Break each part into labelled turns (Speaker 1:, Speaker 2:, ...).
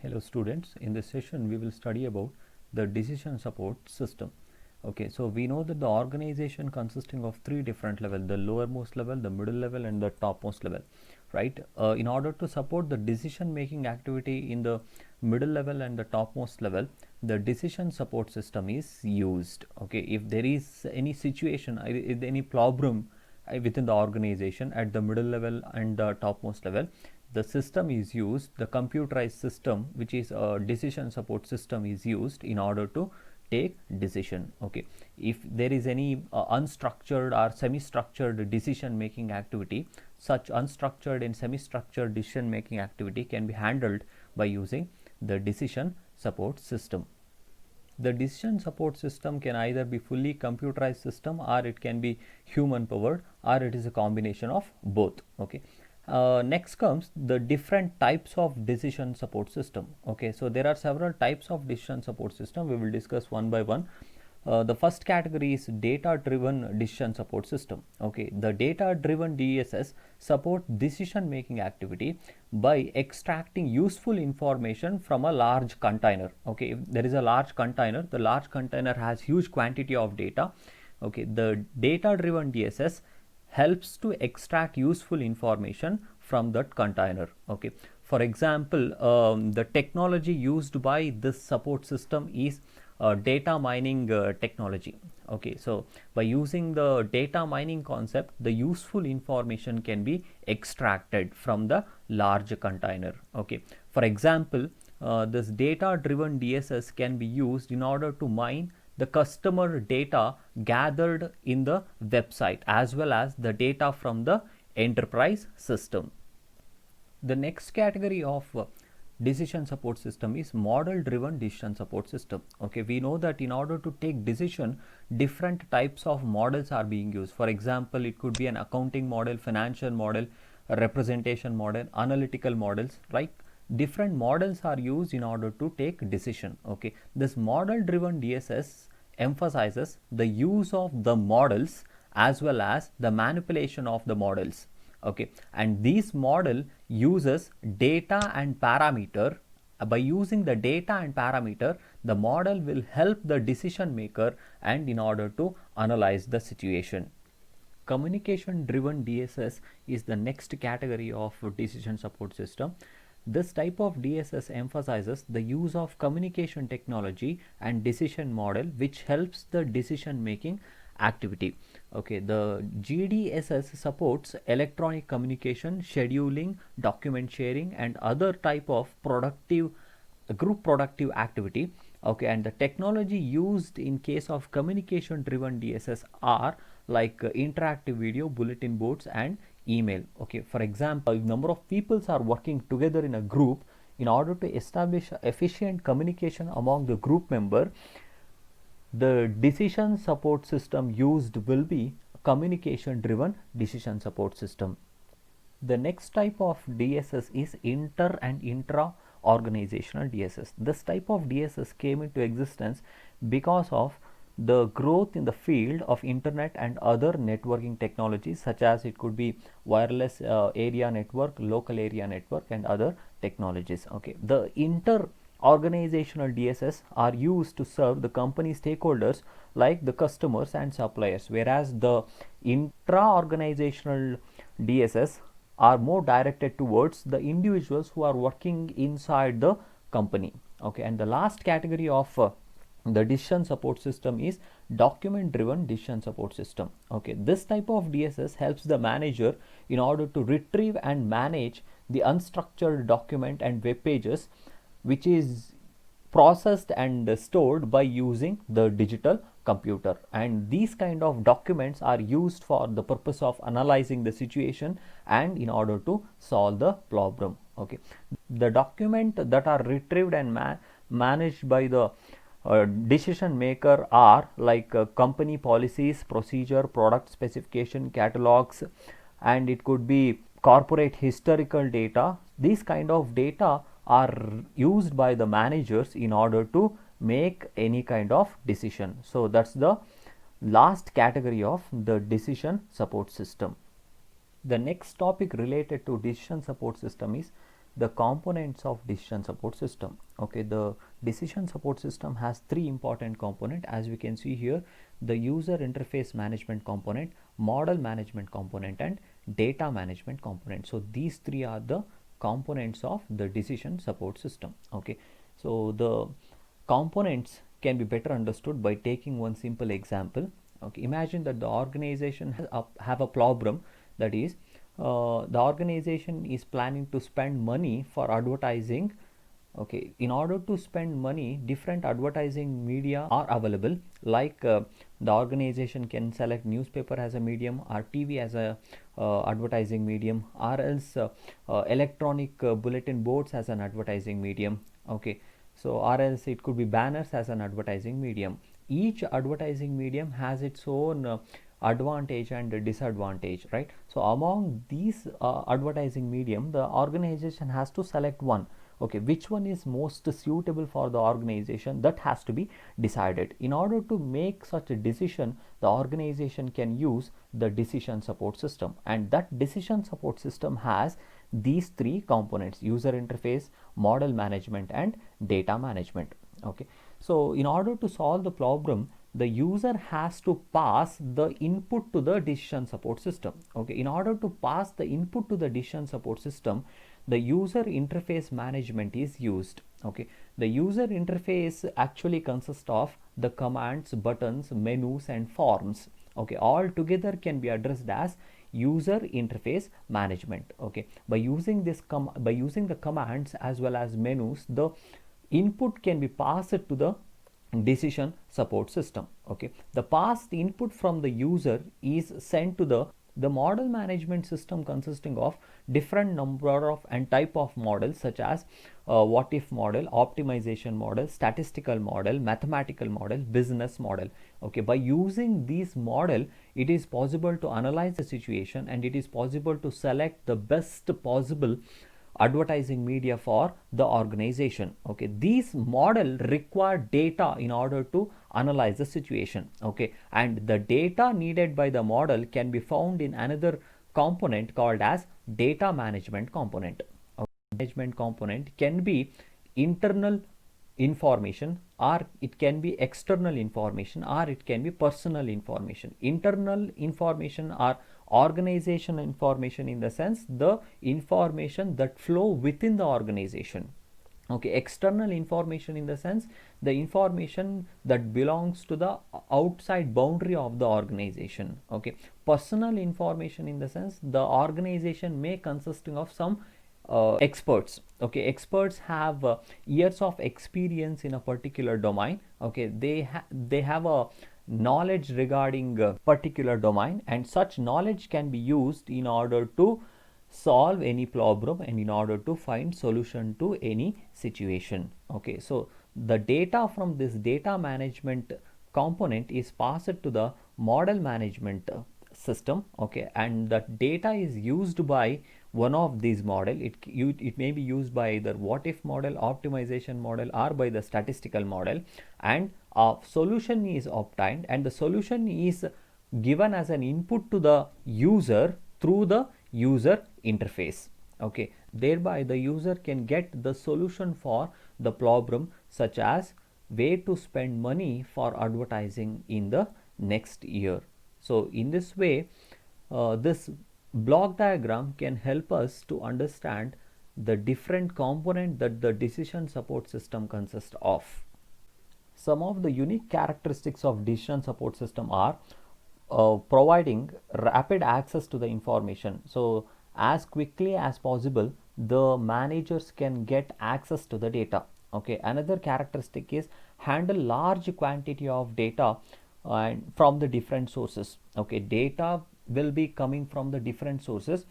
Speaker 1: Hello students, in this session we will study about the decision support system. Okay, so we know that the organization consisting of three different levels, the lowermost level, the middle level and the topmost level, right? In order to support the decision making activity in the middle level and the topmost level, the decision support system is used. Okay, if there is any situation, any problem within the organization at the middle level and the topmost level, the system is used, the computerized system, which is a decision support system, is used in order to take decision. Okay, if there is any unstructured or semi-structured decision making activity, such unstructured and semi-structured decision making activity can be handled by using the decision support system. The decision support system can either be fully computerized system, or it can be human powered, or it is a combination of both. Okay, next comes the different types of decision support system. Okay, so there are several types of decision support system. We will discuss one by one. The first category is data driven decision support system. Okay, the data driven DSS support decision making activity by extracting useful information from a large container. Okay, if there is a large container, the large container has huge quantity of data. Okay, the data driven DSS helps to extract useful information from that container. Okay, for example, the technology used by this support system is data mining technology. Okay, so by using the data mining concept, the useful information can be extracted from the large container. Okay, for example, this data driven DSS can be used in order to mine the customer data gathered in the website as well as the data from the enterprise system. The next category of decision support system is model driven decision support system. Okay, we know that in order to take decision, different types of models are being used. For example, it could be an accounting model, financial model, a representation model, analytical models, right? Different models are used in order to take decision. Okay, this model driven DSS emphasizes the use of the models as well as the manipulation of the models. Okay, and this model uses data and parameter. By using the data and parameter, the model will help the decision maker and in order to analyze the situation. Communication driven DSS is the next category of decision support system. This type of DSS emphasizes the use of communication technology and decision model, which helps the decision making activity. Okay, the GDSS supports electronic communication, scheduling, document sharing and other type of group productive activity. Okay, and the technology used in case of communication driven DSS are like interactive video, bulletin boards and email. Okay, for example, if number of peoples are working together in a group, in order to establish efficient communication among the group member, the decision support system used will be communication driven decision support system. The next type of DSS is inter and intra organizational DSS. This type of DSS came into existence because of the growth in the field of internet and other networking technologies, such as it could be wireless area network, local area network and other technologies. Okay, the inter organizational DSS are used to serve the company stakeholders like the customers and suppliers, whereas the intra organizational DSS are more directed towards the individuals who are working inside the company. Okay, and the last category of the decision support system is document driven decision support system. Okay, this type of DSS helps the manager in order to retrieve and manage the unstructured document and web pages, which is processed and stored by using the digital computer, and these kind of documents are used for the purpose of analyzing the situation and in order to solve the problem. Okay, the document that are retrieved and managed by the decision maker are like company policies, procedure, product specification, catalogs, and it could be corporate historical data. These kind of data are used by the managers in order to make any kind of decision. So that's the last category of the decision support system. The next topic related to decision support system is the components of decision support system. Okay, the decision support system has three important components, as we can see here: the user interface management component, model management component, and data management component. So these three are the components of the decision support system. Okay, so the components can be better understood by taking one simple example. Okay, imagine that the organization have a problem, that is, the organization is planning to spend money for advertising. Okay, in order to spend money, different advertising media are available, like the organization can select newspaper as a medium, or TV as a advertising medium, or else electronic bulletin boards as an advertising medium. Okay, so or else it could be banners as an advertising medium. Each advertising medium has its own advantage and disadvantage, right? So among these advertising medium, the organization has to select one. Okay, which one is most suitable for the organization, that has to be decided. In order to make such a decision, the organization can use the decision support system, and that decision support system has these three components: user interface, model management, and data management. Okay, so in order to solve the problem, the user has to pass the input to the decision support system. Okay, in order to pass the input to the decision support system, the user interface management is used. Okay, the user interface actually consists of the commands, buttons, menus, and forms. Okay, all together can be addressed as user interface management. Okay, by using the commands as well as menus, the input can be passed to the decision support system. Okay, the passed input from the user is sent to the model management system, consisting of different number of and type of models, such as what if model, optimization model, statistical model, mathematical model, business model. Okay, by using these model, it is possible to analyze the situation, and it is possible to select the best possible advertising media for the organization. Okay, these model require data in order to analyze the situation. Okay, and the data needed by the model can be found in another component called as data management component. Okay, management component can be internal information, or it can be external information, or it can be personal information. Internal information or organization information, in the sense the information that flow within the organization. Okay, external information in the sense the information that belongs to the outside boundary of the organization. Okay, personal information in the sense the organization may consisting of some experts. Okay, experts have years of experience in a particular domain. Okay, they have a knowledge regarding a particular domain, and such knowledge can be used in order to solve any problem and in order to find solution to any situation. Okay, so the data from this data management component is passed to the model management system. Okay, and that data is used by one of these model. It may be used by either what if model, optimization model, or by the statistical model, and a solution is obtained, and the solution is given as an input to the user through the user interface. Okay, thereby the user can get the solution for the problem, such as where to spend money for advertising in the next year. So in this way, this block diagram can help us to understand the different component that the decision support system consists of. Some of the unique characteristics of decision support system are providing rapid access to the information. So as quickly as possible, the managers can get access to the data. Okay, another characteristic is handle large quantity of data from the different sources. Okay, data will be coming from the different sources.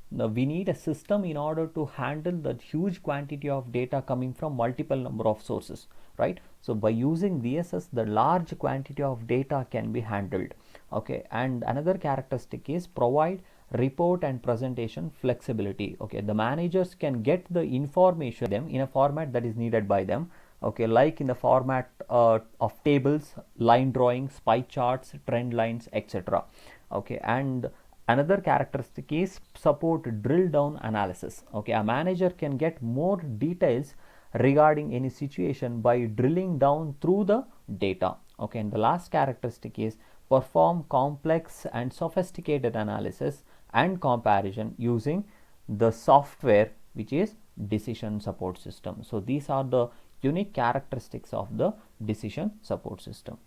Speaker 1: Now we need a system in order to handle that huge quantity of data coming from multiple number of sources, right? So by using DSS, the large quantity of data can be handled. Okay, and another characteristic is provide report and presentation flexibility. Okay, the managers can get the information them in a format that is needed by them. Okay, like in the format of tables, line drawings, pie charts, trend lines, etc. Okay, and Another characteristic is support drill down analysis. Okay, a manager can get more details regarding any situation by drilling down through the data. Okay, and the last characteristic is perform complex and sophisticated analysis and comparison using the software which is decision support system. So these are the unique characteristics of the decision support system.